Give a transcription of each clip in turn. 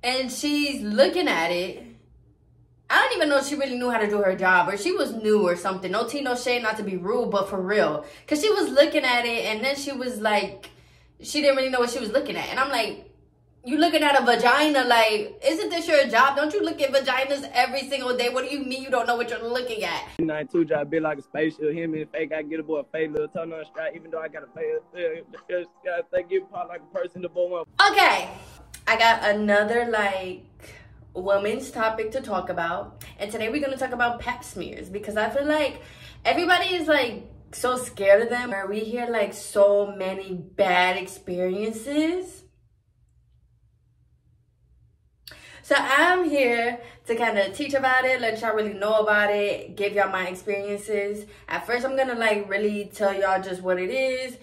and she's looking at it. I don't even know if she really knew how to do her job, or she was new or something. No tea, no shade, not to be rude, but for real. Because she was looking at it, and then she was like, she didn't really know what she was looking at. And I'm like, you looking at a vagina, like, isn't this your job? Don't you look at vaginas every single day? What do you mean you don't know what you're looking at? 92 job be like a spaceship. Him and fake, I get a boy a fake little tongue on strap, even though I got a fake, they get part like a person to boy one. Okay, I got another, like, women's topic to talk about. And today we're going to talk about pap smears, because I feel like everybody is, like, so scared of them. Or we hear, like, so many bad experiences. So I'm here to kind of teach about it, let y'all really know about it, give y'all my experiences. At first, I'm going to like really tell y'all just what it is,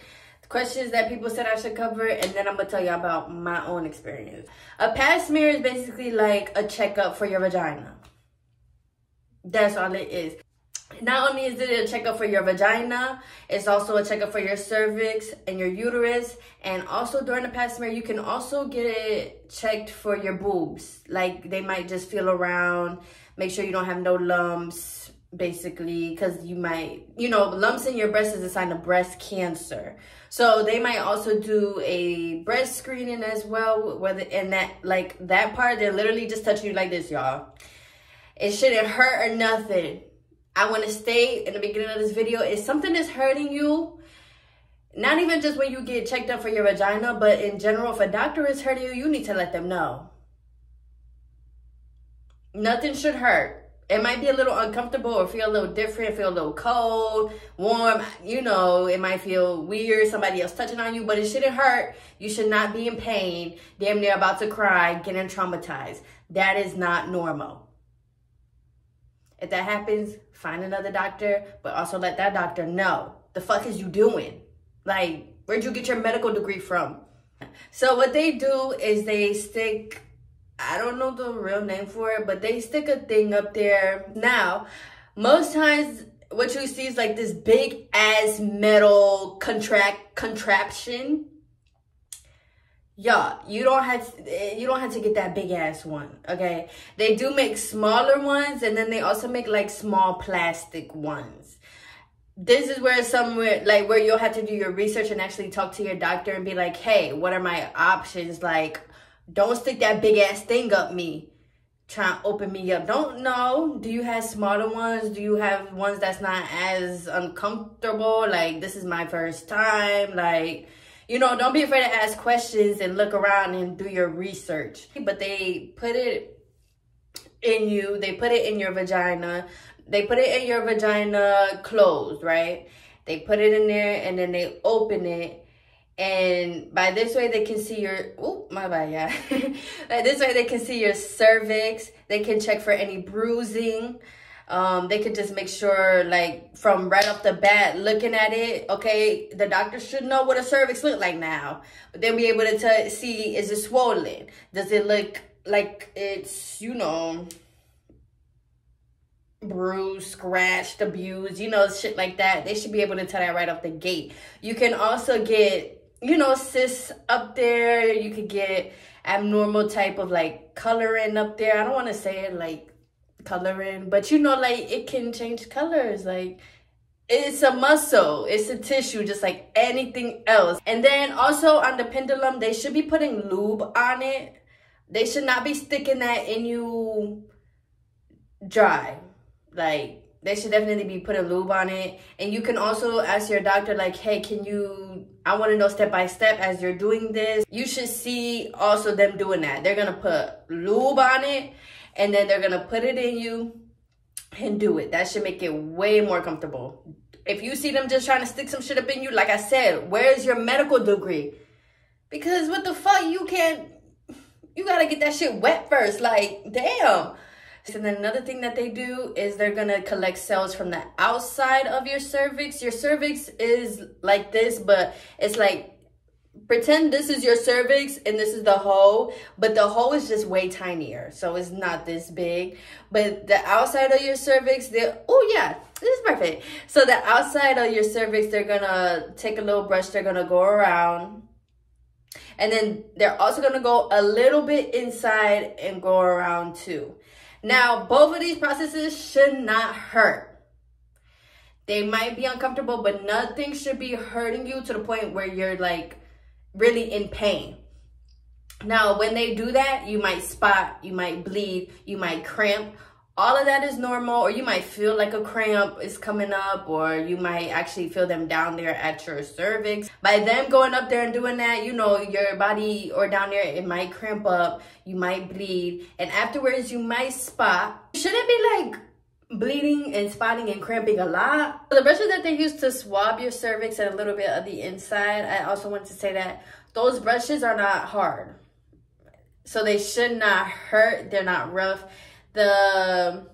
the questions that people said I should cover, and then I'm going to tell y'all about my own experience. A pap smear is basically like a checkup for your vagina. That's all it is. Not only is it a checkup for your vagina, it's also a checkup for your cervix and your uterus. And also during the pap smear, you can also get it checked for your boobs. Like they might just feel around, make sure you don't have no lumps, basically, because you might, you know, lumps in your breast is a sign of breast cancer. So they might also do a breast screening as well, whether in that, like that part, they're literally just touching you like this, y'all. It shouldn't hurt or nothing. I want to state in the beginning of this video, if something is hurting you, not even just when you get checked up for your vagina, but in general, if a doctor is hurting you, you need to let them know. Nothing should hurt. It might be a little uncomfortable or feel a little different, feel a little cold, warm, you know, it might feel weird, somebody else touching on you, but it shouldn't hurt. You should not be in pain, damn near about to cry, getting traumatized. That is not normal. If that happens, find another doctor, but also let that doctor know. The fuck is you doing? Like, where'd you get your medical degree from? So what they do is they stick, I don't know the real name for it, but they stick a thing up there. Now, most times what you see is like this big ass metal contraption. Y'all, you don't have to get that big ass one, okay? They do make smaller ones, and then they also make like small plastic ones. This is where somewhere like where you'll have to do your research and actually talk to your doctor and be like, hey, what are my options? Like, don't stick that big ass thing up me, trying to open me up. Don't know. Do you have smaller ones? Do you have ones that's not as uncomfortable? Like, this is my first time, like, you know, don't be afraid to ask questions and look around and do your research. But they put it in you. They put it in your vagina. They put it in your vagina closed, right? They put it in there and then they open it. And by this way, they can see your, oh, my bad, yeah. By this way, they can see your cervix. They can check for any bruising. They could just make sure, like, from right off the bat, looking at it, okay, the doctor should know what a cervix look like now. But they'll be able to see, is it swollen? Does it look like it's, you know, bruised, scratched, abused, you know, shit like that. They should be able to tell that right off the gate. You can also get, you know, cysts up there. You could get abnormal type of, like, coloring up there. I don't want to say it, like, coloring, but you know, like, it can change colors. Like, it's a muscle, it's a tissue, just like anything else. And then also on the pendulum, they should be putting lube on it. They should not be sticking that in you dry. Like, they should definitely be putting lube on it. And you can also ask your doctor, like, hey, can you, I want to know step by step as you're doing this. You should see also them doing that. They're gonna put lube on it, and then they're going to put it in you and do it. That should make it way more comfortable. If you see them just trying to stick some shit up in you, like I said, where's your medical degree? Because what the fuck, you got to get that shit wet first. Like, damn. And then another thing that they do is they're going to collect cells from the outside of your cervix. Your cervix is like this, but it's like, pretend this is your cervix and this is the hole, but the hole is just way tinier, so it's not this big. But the outside of your cervix, oh yeah, this is perfect. So the outside of your cervix, they're gonna take a little brush, they're gonna go around, And then they're also gonna go a little bit inside and go around too. Now, both of these processes should not hurt. They might be uncomfortable, but nothing should be hurting you to the point where you're like really in pain. Now, when they do that, you might spot, you might bleed, you might cramp. All of that is normal, or you might feel like a cramp is coming up, or you might actually feel them down there at your cervix. By them going up there and doing that, you know, your body or down there, it might cramp up, you might bleed, and afterwards you might spot. You shouldn't be like bleeding and spotting and cramping a lot. The brushes that they use to swab your cervix and a little bit of the inside, I also want to say that those brushes are not hard. So they should not hurt, they're not rough. The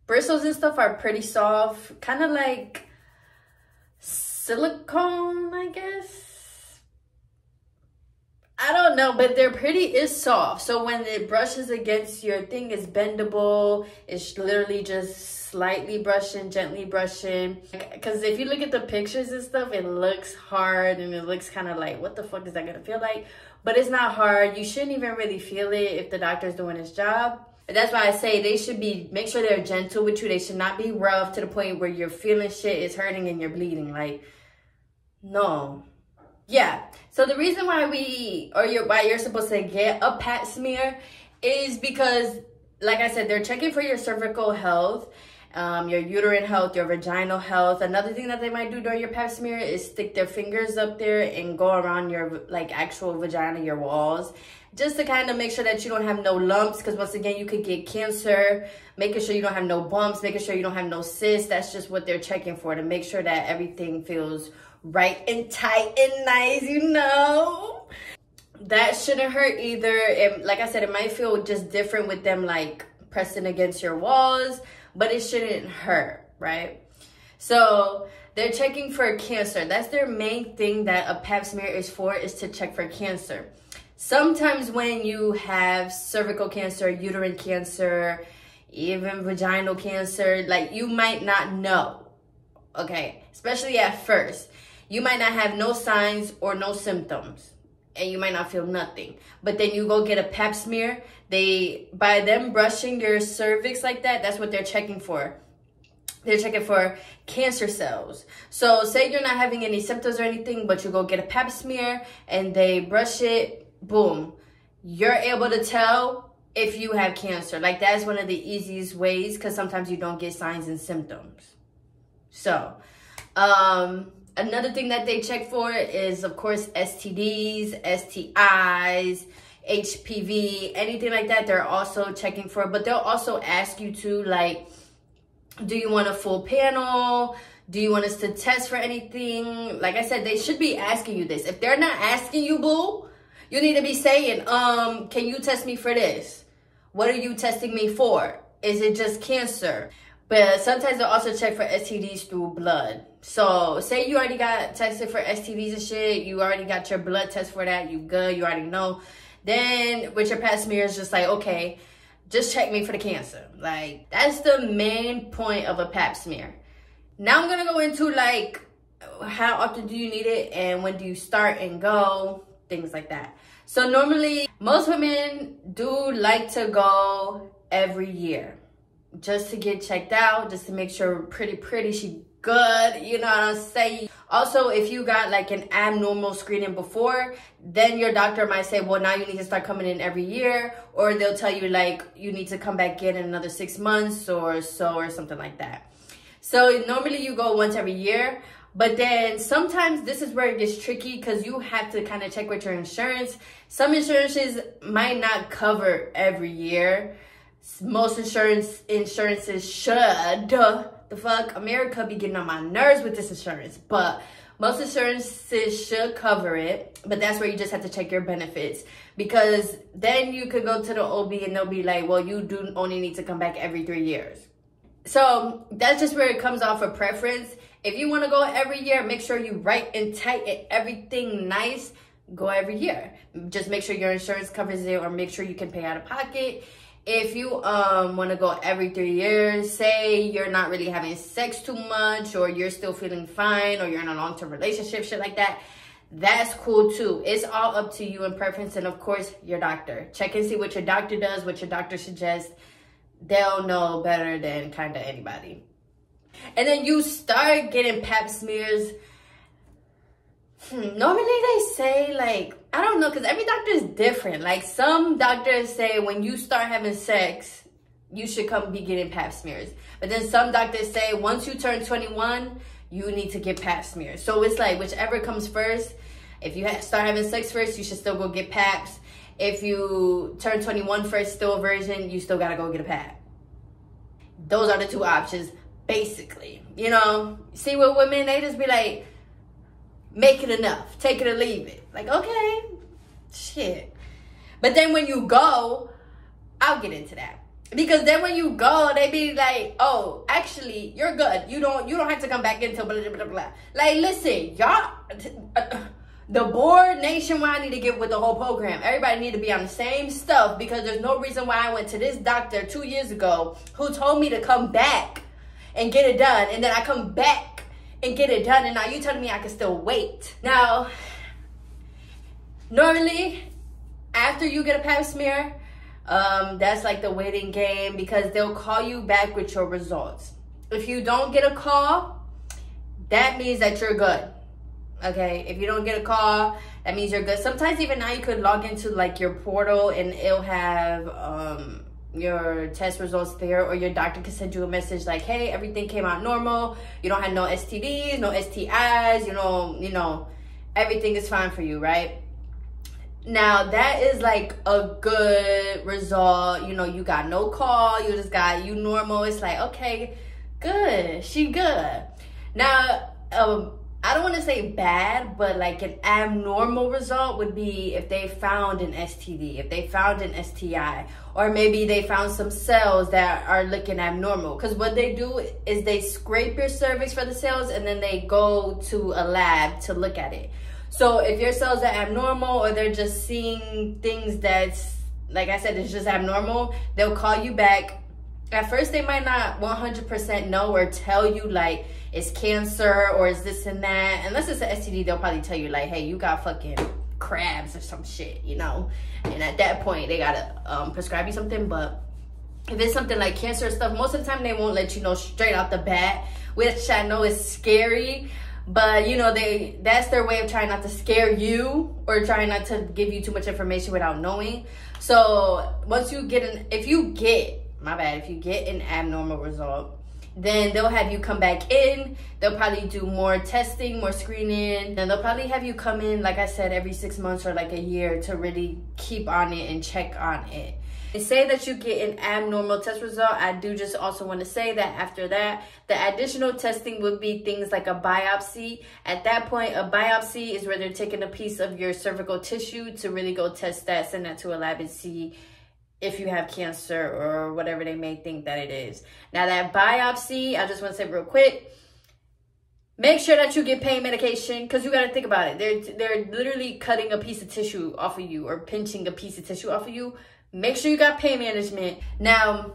bristles and stuff are pretty soft, kind of like silicone, I guess. I don't know, but they're pretty soft. So when it brushes against your thing, it's bendable. It's literally just slightly brushing, gently brushing. Because if you look at the pictures and stuff, it looks hard and it looks kind of like, what the fuck is that gonna feel like? But it's not hard. You shouldn't even really feel it if the doctor's doing his job. That's why I say they should make sure they're gentle with you. They should not be rough to the point where you're feeling shit is hurting and you're bleeding. Like, no. Yeah. So the reason why why you're supposed to get a pap smear is because, like I said, they're checking for your cervical health, your uterine health, your vaginal health. Another thing that they might do during your pap smear is stick their fingers up there and go around your like actual vagina, your walls, just to kind of make sure that you don't have no lumps, because once again, you could get cancer. Making sure you don't have no bumps, making sure you don't have no cysts. That's just what they're checking for, to make sure that everything feels right and tight and nice, you know. That shouldn't hurt either. And like I said, it might feel just different with them like pressing against your walls, but it shouldn't hurt, right? So they're checking for cancer. That's their main thing that a pap smear is for, is to check for cancer. Sometimes when you have cervical cancer, uterine cancer, even vaginal cancer, like you might not know, okay? Especially at first. You might not have no signs or no symptoms, and you might not feel nothing. But then you go get a pap smear. By them brushing your cervix like that, that's what they're checking for. They're checking for cancer cells. So say you're not having any symptoms or anything, but you go get a pap smear and they brush it, boom. You're able to tell if you have cancer. Like, that's one of the easiest ways, because sometimes you don't get signs and symptoms. So, another thing that they check for is, of course, STDs, STIs, HPV, anything like that. They're also checking for, but they'll also ask you to, like, do you want a full panel? Do you want us to test for anything? Like I said, they should be asking you this. If they're not asking you, boo, you need to be saying, can you test me for this? What are you testing me for? Is it just cancer? But sometimes they'll also check for STDs through blood. So say you already got tested for STDs and shit. You already got your blood test for that. You good. You already know. Then with your pap smear, it's just like, okay, just check me for the cancer. Like, that's the main point of a pap smear. Now I'm going to go into like, how often do you need it and when do you start and go, things like that. So normally, most women do like to go every year just to get checked out, just to make sure pretty she good, you know what I'm saying? Also, if you got like an abnormal screening before, then your doctor might say, well, now you need to start coming in every year, or they'll tell you like you need to come back in another 6 months or so, or something like that. So normally you go once every year, but then sometimes this is where it gets tricky, because you have to kind of check with your insurance. Some insurances might not cover every year. Most insurances should. The fuck, America be getting on my nerves with this insurance, but most insurances should cover it. But that's where you just have to check your benefits, because then you could go to the OB and they'll be like, well, you do only need to come back every 3 years. So that's just where it comes off of preference. If you want to go every year, make sure you right and tight and everything nice, go every year. Just make sure your insurance covers it, or make sure you can pay out of pocket. If you want to go every 3 years, say you're not really having sex too much, or you're still feeling fine, or you're in a long-term relationship, shit like that, that's cool too. It's all up to you and preference, and of course your doctor. Check and see what your doctor does, what your doctor suggests. They'll know better than kind of anybody. And then you start getting pap smears. Normally they say, like, I don't know, because every doctor is different. Like, some doctors say when you start having sex, you should come be getting pap smears. But then some doctors say once you turn 21, you need to get pap smears. So it's like whichever comes first. If you start having sex first, you should still go get paps. If you turn 21 first, still a virgin, you still gotta go get a pap. Those are the two options, basically. You know, see with women, they just be like, make it enough, take it or leave it. Like, okay, shit. But then when you go, I'll get into that. Because then when you go, they be like, oh, actually, you're good. You don't have to come back until blah, blah, blah, blah. Like, listen, y'all, the board nationwide need to get with the whole program. Everybody need to be on the same stuff, because there's no reason why I went to this doctor 2 years ago who told me to come back and get it done. And then I come back and get it done. And now you telling me I can still wait. Now, normally, after you get a pap smear, that's like the waiting game, because they'll call you back with your results. If you don't get a call, that means that you're good. Okay, if you don't get a call, that means you're good. Sometimes even now you could log into like your portal and it'll have your test results there, or your doctor can send you a message like, hey, everything came out normal. You don't have no STDs, no STIs, you know, everything is fine for you, right? Now that is like a good result. You know, you got no call, you just got you normal. It's like, okay, good, she good. Now, I don't want to say bad, but like an abnormal result would be if they found an STD, if they found an STI, or maybe they found some cells that are looking abnormal. Because what they do is they scrape your cervix for the cells and then they go to a lab to look at it. So if your cells are abnormal, or they're just seeing things that's, like I said, it's just abnormal, they'll call you back. At first, they might not 100% know or tell you, like, it's cancer or is this and that. Unless it's an STD, they'll probably tell you, like, hey, you got fucking crabs or some shit, you know? And at that point, they gotta prescribe you something. But if it's something like cancer or stuff, most of the time, they won't let you know straight off the bat, which I know is scary. But, you know, that's their way of trying not to scare you or trying not to give you too much information without knowing. So once you get if you get an abnormal result, then they'll have you come back in. They'll probably do more testing, more screening. And they'll probably have you come in, like I said, every 6 months or like a year to really keep on it and check on it. And say that you get an abnormal test result, I do just also want to say that after that, the additional testing would be things like a biopsy. At that point, a biopsy is where they're taking a piece of your cervical tissue to really go test that, send that to a lab and see if you have cancer or whatever they may think that it is. Now that biopsy, I just want to say real quick, make sure that you get pain medication, because you got to think about it. They're literally cutting a piece of tissue off of you or pinching a piece of tissue off of you. Make sure you got pain management. Now,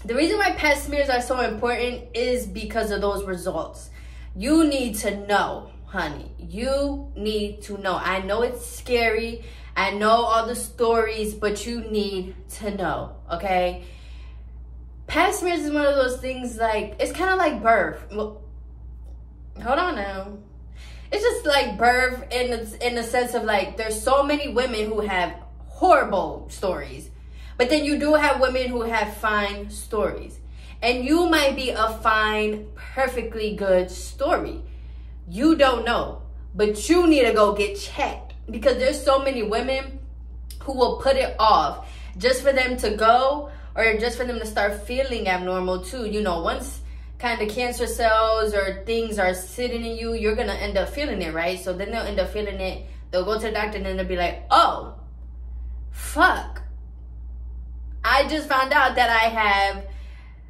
the reason why pap smears are so important is because of those results. You need to know, honey. You need to know. I know it's scary. I know all the stories, but you need to know, okay? Pap smears is one of those things, like, it's kind of like birth. Well, hold on now. It's just like birth in the sense of, like, there's so many women who have horrible stories, but then you do have women who have fine stories, and you might be a fine, perfectly good story. You don't know, but you need to go get checked, because there's so many women who will put it off just for them to go, or just for them to start feeling abnormal too. You know, once kind of cancer cells or things are sitting in you, you're gonna end up feeling it, right? So then they'll end up feeling it. They'll go to the doctor and then they'll be like, oh, fuck, I just found out that I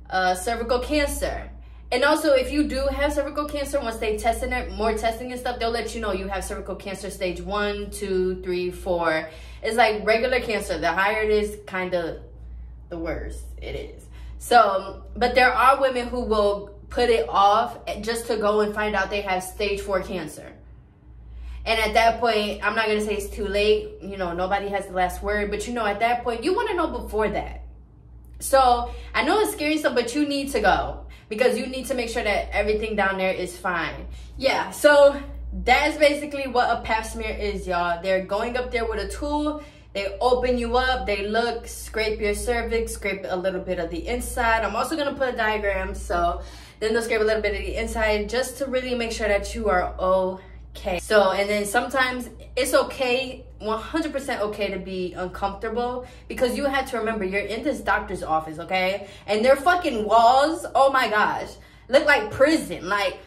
have cervical cancer. And also, if you do have cervical cancer, once they testing it, more testing and stuff, they'll let you know you have cervical cancer stage 1, 2, 3, 4. It's like regular cancer. The higher it is, kind of the worse it is. So, but there are women who will put it off just to go and find out they have stage 4 cancer. And at that point, I'm not going to say it's too late. You know, nobody has the last word. But, you know, at that point, you want to know before that. So, I know it's scary stuff, but you need to go. Because you need to make sure that everything down there is fine. Yeah, so that's basically what a pap smear is, y'all. They're going up there with a tool. They open you up. They look, scrape your cervix, scrape a little bit of the inside. I'm also going to put a diagram. So, then they'll scrape a little bit of the inside just to really make sure that you are okay. So, and then sometimes it's okay, 100% okay to be uncomfortable, because you have to remember you're in this doctor's office, okay? And their fucking walls, oh my gosh, look like prison. Like,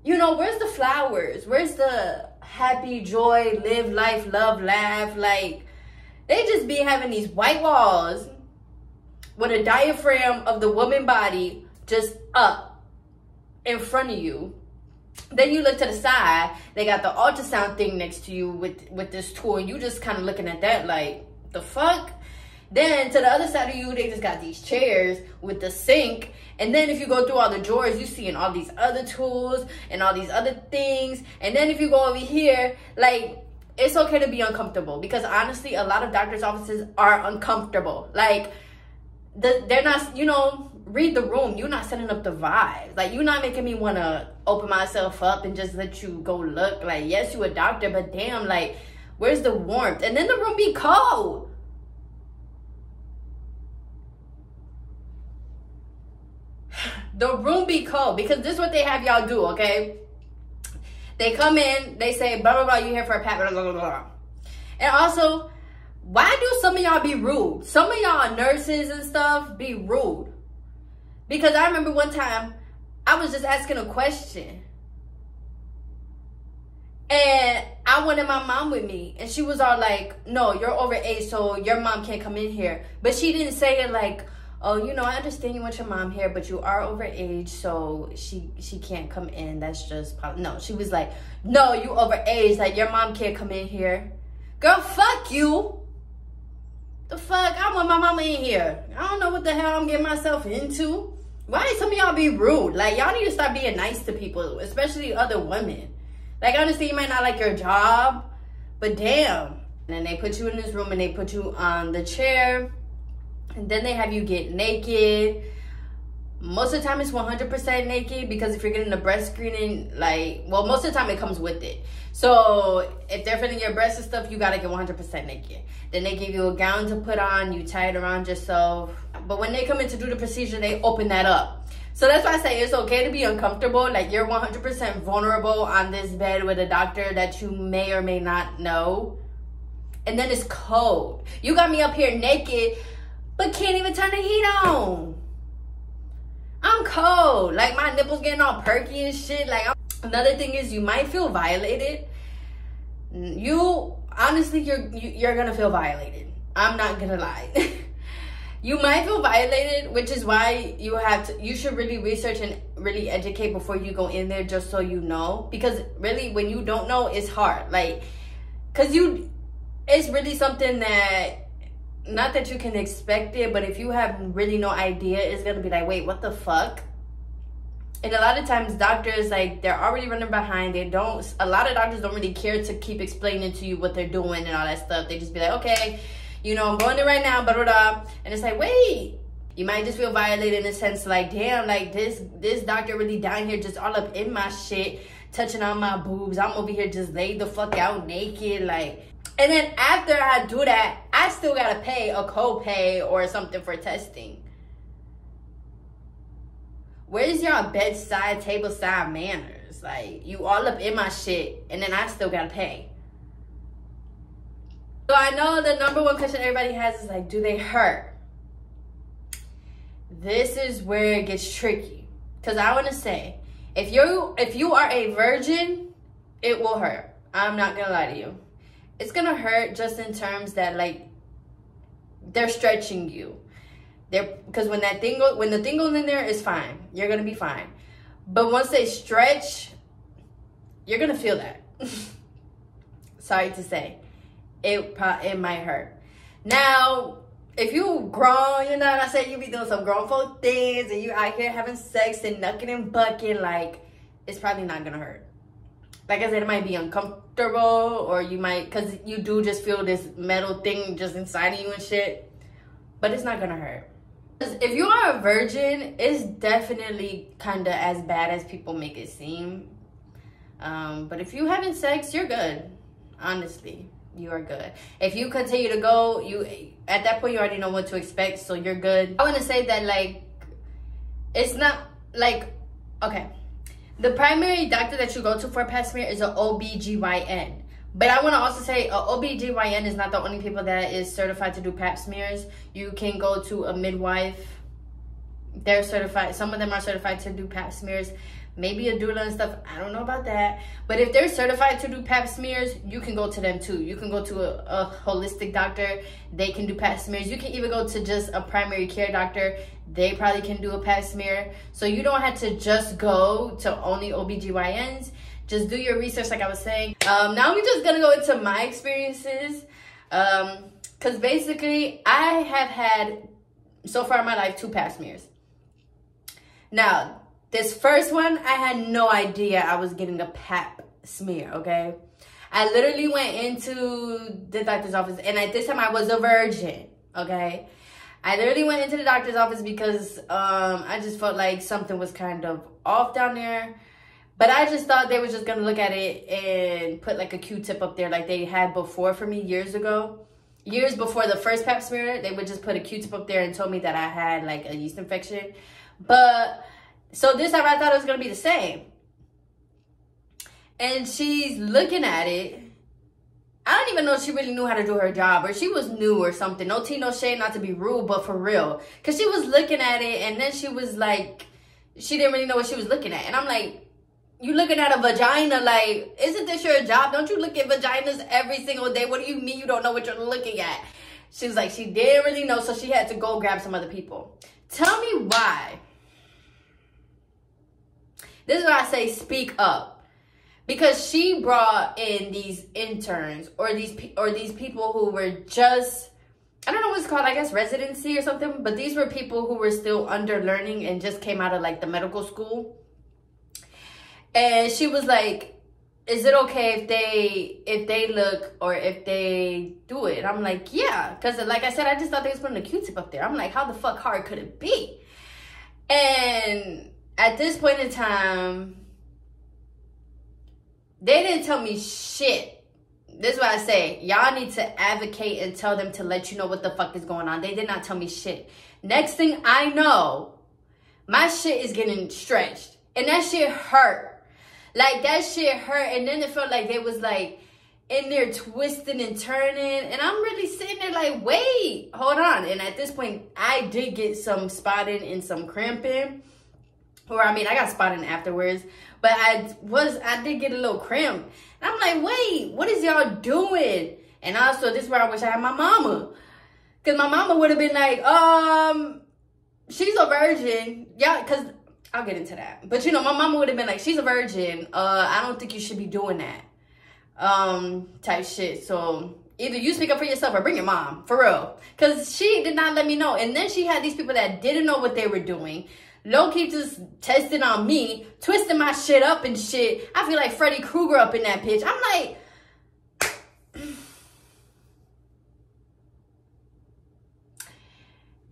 you know, where's the flowers? Where's the happy, joy, live life, love, laugh? Like, they just be having these white walls with a diaphragm of the woman body just up in front of you. Then you look to the side, they got the ultrasound thing next to you with this tool, and you just kind of looking at that like, the fuck? Then to the other side of you, they just got these chairs with the sink. And then if you go through all the drawers, you seeing all these other tools and all these other things. And then if you go over here, like, it's okay to be uncomfortable, because honestly, a lot of doctors' offices are uncomfortable. Like, they're not, you know, read the room. You're not setting up the vibes. Like, you're not making me want to open myself up and just let you go look. Like, yes, you a doctor, but damn, like, where's the warmth? And then the room be cold. The room be cold, because this is what they have y'all do, okay? They come in, they say, blah, blah, blah, you here for a pap, blah, blah, blah, blah. And also, why do some of y'all be rude? Some of y'all nurses and stuff be rude. Because I remember one time, I was just asking a question. And I wanted my mom with me. And she was all like, no, you're overage, so your mom can't come in here. But she didn't say it like, oh, you know, I understand you want your mom here, but you are overage, so she can't come in. That's just, no. She was like, no, you overage, like your mom can't come in here. Girl, fuck you. The fuck? I want my mama in here. I don't know what the hell I'm getting myself into. Why did some of y'all be rude? Like, y'all need to start being nice to people, especially other women. Like, honestly, you might not like your job, but damn. And then they put you in this room and they put you on the chair. And then they have you get naked. Most of the time it's 100% naked, because if you're getting a breast screening, like, well, most of the time it comes with it. So if they're feeling your breasts and stuff, you gotta get 100% naked. Then they give you a gown to put on, you tie it around yourself. But when they come in to do the procedure, they open that up. So that's why I say it's okay to be uncomfortable. Like, you're 100% vulnerable on this bed with a doctor that you may or may not know. And then it's cold. You got me up here naked, but can't even turn the heat on. I'm cold. Like, my nipples getting all perky and shit. Like, another thing is, you might feel violated. Honestly, you're gonna feel violated. I'm not gonna lie. You might feel violated, which is why you should really research and really educate before you go in there, just so you know. Because really, when you don't know, it's hard. Like, it's really something that, not that you can expect it, but if you have really no idea, it's gonna be like, wait, what the fuck? And a lot of times doctors, like, they're already running behind. A lot of doctors don't really care to keep explaining to you what they're doing and all that stuff. They just be like, okay, you know, I'm going there right now, blah, blah, blah. And it's like, wait, you might just feel violated in a sense, like, damn, like, this doctor really down here just all up in my shit, touching on my boobs. I'm over here just laid the fuck out naked, like. And then after I do that, I still gotta pay a copay or something for testing. Where's y'all bedside, tableside manners? Like, you all up in my shit, and then I still gotta pay. So I know the number one question everybody has is like, do they hurt? This is where it gets tricky. Because I want to say, if you are a virgin, it will hurt. I'm not gonna lie to you. It's gonna hurt just in terms that, like, they're stretching you. Because when the thing goes in there, it's fine. You're gonna be fine. But once they stretch, you're gonna feel that. Sorry to say, it might hurt. Now, if you grown, you know what I said, you be doing some grown folk things and you out here having sex and knucking and bucking, like, it's probably not gonna hurt. like I said, it might be uncomfortable, or you might, because you do just feel this metal thing just inside of you and shit. But it's not gonna hurt. If you are a virgin, it's definitely kind of as bad as people make it seem. But if you having sex, you're good. Honestly, you are good. If you continue to go, at that point you already know what to expect, so you're good. I want to say that, like, it's not like, okay, the primary doctor that you go to for a pap smear is an OBGYN. But I want to also say OBGYN is not the only people that is certified to do pap smears. You can go to a midwife. They're certified. Some of them are certified to do pap smears. Maybe a doula and stuff. I don't know about that. But if they're certified to do pap smears, you can go to them too. You can go to a holistic doctor. They can do pap smears. You can even go to just a primary care doctor. They probably can do a pap smear. So you don't have to just go to only OBGYNs. Just do your research, like I was saying. Now we're just gonna go into my experiences. Because basically, I have had, so far in my life, 2 pap smears. Now, this first one, I had no idea I was getting a pap smear, okay? I literally went into the doctor's office, and at this time, I was a virgin, okay? I literally went into the doctor's office because I just felt like something was kind of off down there. But I just thought they were just going to look at it and put like a Q-tip up there like they had before for me years ago. Years before the first pap smear, they would just put a Q-tip up there and told me that I had like a yeast infection. But so this time I thought it was going to be the same. And she's looking at it. I don't even know if she really knew how to do her job, or she was new or something. No tea, no shade, not to be rude, but for real. Because she was looking at it, and then she was like, she didn't really know what she was looking at. And I'm like, you looking at a vagina, like, isn't this your job? Don't you look at vaginas every single day? What do you mean you don't know what you're looking at? She was like, she didn't really know, so she had to go grab some other people. Tell me why. This is why I say speak up. Because she brought in these interns or these people who were just, I don't know what it's called, I guess residency or something, but these were people who were still under learning and just came out of like the medical school. And she was like, is it okay if they look or if they do it? And I'm like, yeah. Because like I said, I just thought they was putting a Q-tip up there. I'm like, how the fuck hard could it be? And at this point in time, they didn't tell me shit. This is what I say. Y'all need to advocate and tell them to let you know what the fuck is going on. They did not tell me shit. Next thing I know, my shit is getting stretched. And that shit hurt. Like, that shit hurt. And then it felt like they was, like, in there twisting and turning. And I'm really sitting there like, wait, hold on. And at this point, I did get some spotting and some cramping. Or, I mean, I got spotting afterwards. But I did get a little cramp. And I'm like, wait, what is y'all doing? And also, this is where I wish I had my mama. Because my mama would have been like, she's a virgin. Yeah, because I'll get into that. But, you know, my mama would have been like, she's a virgin. I don't think you should be doing that. Type shit. So, either you speak up for yourself or bring your mom. For real. Because she did not let me know. And then she had these people that didn't know what they were doing. Low-key just testing on me. Twisting my shit up and shit. I feel like Freddy Krueger up in that bitch. I'm like...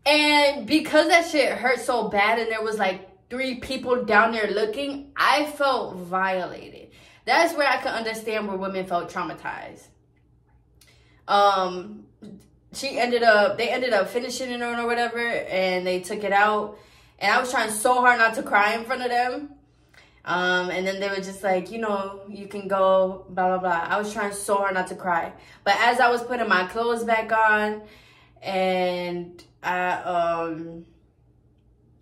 And because that shit hurt so bad and there was like 3 people down there looking, I felt violated. That's where I could understand where women felt traumatized. They ended up finishing it or whatever, and they took it out. And I was trying so hard not to cry in front of them. And then they were just like, you know, you can go, blah, blah, blah. I was trying so hard not to cry. But as I was putting my clothes back on and I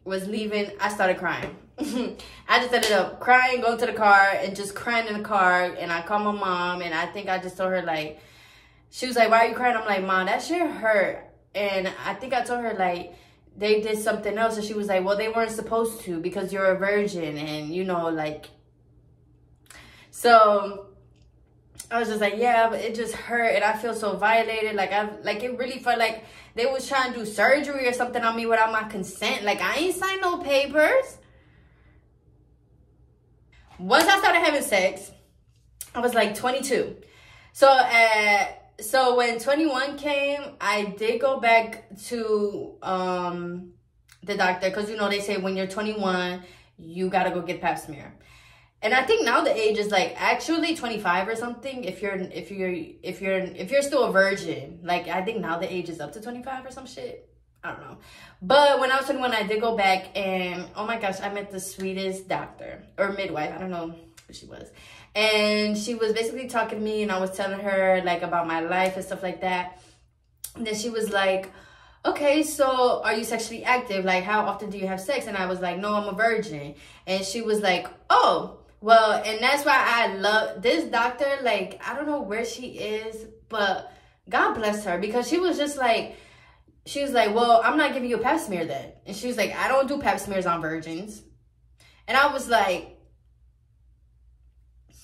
was leaving, I started crying. I just ended up crying, going to the car, and just crying in the car. And I called my mom, and I think I just told her, like, she was like, why are you crying? I'm like, Mom, that shit hurt. And I think I told her, like, they did something else. And she was like, well, they weren't supposed to because you're a virgin. And, you know, like, so I was just like, yeah, but it just hurt. And I feel so violated. Like, it really felt like they was trying to do surgery or something on me without my consent. Like, I ain't signed no papers. Once I started having sex, I was like 22. So when 21 came, I did go back to the doctor, because you know they say when you're 21 you gotta go get pap smear. And I think now the age is like actually 25 or something if you're still a virgin. Like I think now the age is up to 25 or some shit. I don't know. But when I was 21, I did go back, and oh my gosh, I met the sweetest doctor or midwife. I don't know who she was. And she was basically talking to me, and I was telling her like about my life and stuff like that. And then she was like, okay, so are you sexually active? Like, how often do you have sex? And I was like, no, I'm a virgin. And she was like, oh, well, and that's why I love this doctor. Like, I don't know where she is, but God bless her, because she was like, well, I'm not giving you a pap smear then. And she was like, I don't do pap smears on virgins. And I was like,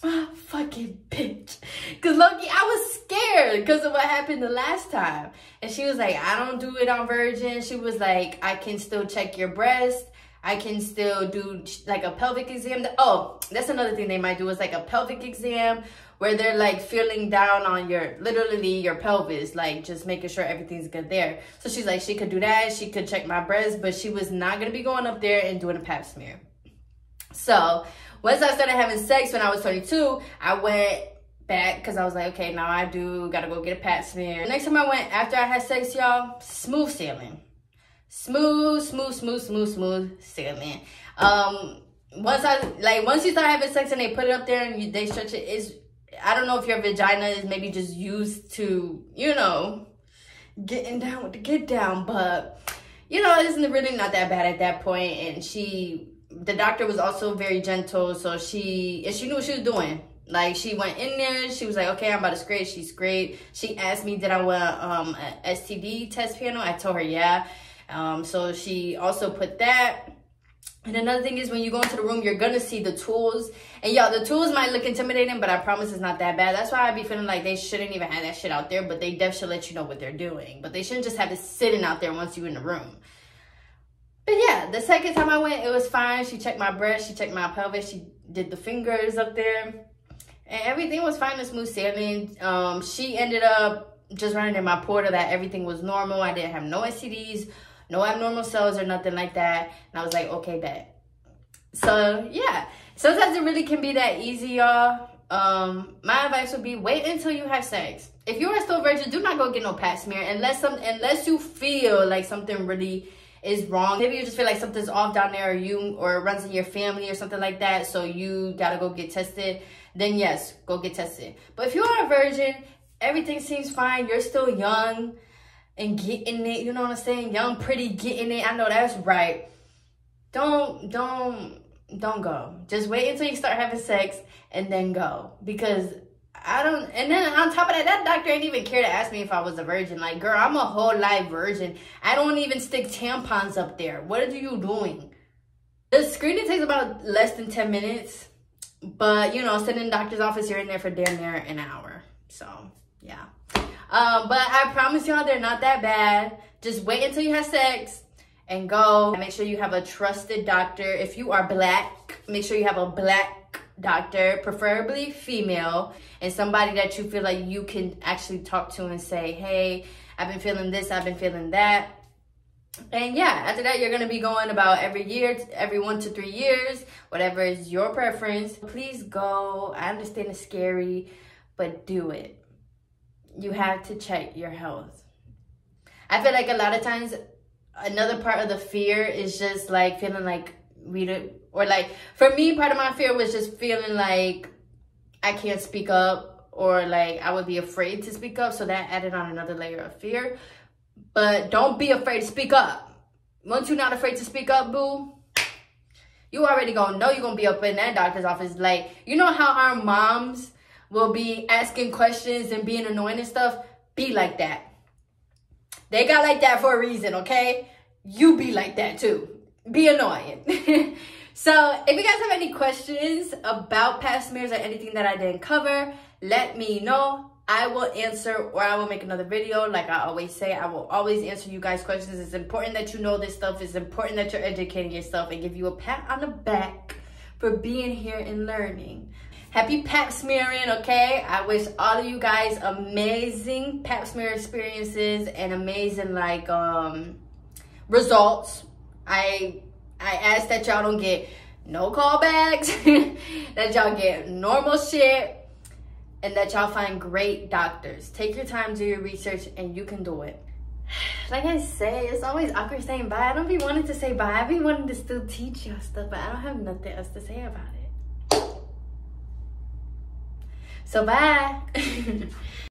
my fucking bitch. Because low-key, I was scared because of what happened the last time. And she was like, I don't do it on virgins. She was like, I can still check your breast. I can still do like a pelvic exam. Oh, that's another thing they might do, is like a pelvic exam where they're like feeling down on literally your pelvis, like just making sure everything's good there. So she's like, she could do that. She could check my breast, but she was not going to be going up there and doing a pap smear. So once I started having sex when I was 22, I went back because I was like, okay, now I gotta go get a pap smear. The next time I went after I had sex, y'all, smooth sailing. Smooth sailing. Once you start having sex and they put it up there and they stretch it, I don't know if your vagina is maybe just used to, you know, getting down with the get down, but you know, it's really not that bad at that point. And the doctor was also very gentle, so she knew what she was doing. Like, she went in there, she was like, okay, I'm about to scrape. She scraped. She asked me, did I want an STD test panel? I told her, yeah. So she also put that. And another thing is, when you go into the room, you're gonna see the tools. And y'all, the tools might look intimidating, but I promise it's not that bad. That's why I be feeling like they shouldn't even have that shit out there, but they definitely should let you know what they're doing. But they shouldn't just have it sitting out there once you're in the room. But yeah, the second time I went, it was fine. She checked my breast, she checked my pelvis, she did the fingers up there, and everything was fine and smooth sailing. She ended up just running in my portal that everything was normal. I didn't have no STDs, no abnormal cells or nothing like that. And I was like, okay, bet. So yeah, sometimes it really can be that easy, y'all. My advice would be, wait until you have sex. If you are still virgin, do not go get no pap smear unless you feel like something really is wrong. Maybe you just feel like something's off down there, or it runs in your family or something like that, so you gotta go get tested. Then yes, go get tested. But if you are a virgin, everything seems fine. You're still young and getting it. You know what I'm saying? Young, pretty, getting it. I know that's right. Don't go. Just wait until you start having sex and then go, because and then on top of that doctor ain't even care to ask me if I was a virgin. Like, girl, I'm a whole life virgin. I don't even stick tampons up there. What are you doing? The screening takes about less than 10 minutes. But, you know, sitting in the doctor's office, you're in there for damn near an hour. So, yeah. But I promise y'all, they're not that bad. Just wait until you have sex and go. Make sure you have a trusted doctor. If you are black, make sure you have a black doctor, preferably female, and somebody that you feel like you can actually talk to and say, hey, I've been feeling this, I've been feeling that. And yeah, after that, you're going to be going about every year, every 1 to 3 years, whatever is your preference. Please go. I understand it's scary, but do it. You have to check your health. I feel like a lot of times, another part of the fear is just like feeling like for me, part of my fear was just feeling like I can't speak up, or like I would be afraid to speak up. So that added on another layer of fear. But don't be afraid to speak up. Once you're not afraid to speak up, boo, you already gonna know you're gonna be up in that doctor's office. Like, you know how our moms will be asking questions and being annoying and stuff? Be like that. They got like that for a reason, okay? You be like that too. Be annoying. So if you guys have any questions about pap smears or anything that I didn't cover, let me know. I will answer, or I will make another video. Like I always say, I will always answer you guys' questions. It's important that you know this stuff. It's important that you're educating yourself, and give you a pat on the back for being here and learning. Happy pap smearing, okay? I wish all of you guys amazing pap smear experiences and amazing like results. I ask that y'all don't get no callbacks, that y'all get normal shit, and that y'all find great doctors. Take your time, do your research, and you can do it. Like I say, it's always awkward saying bye. I don't be wanting to say bye. I be wanting to still teach y'all stuff, but I don't have nothing else to say about it. So bye.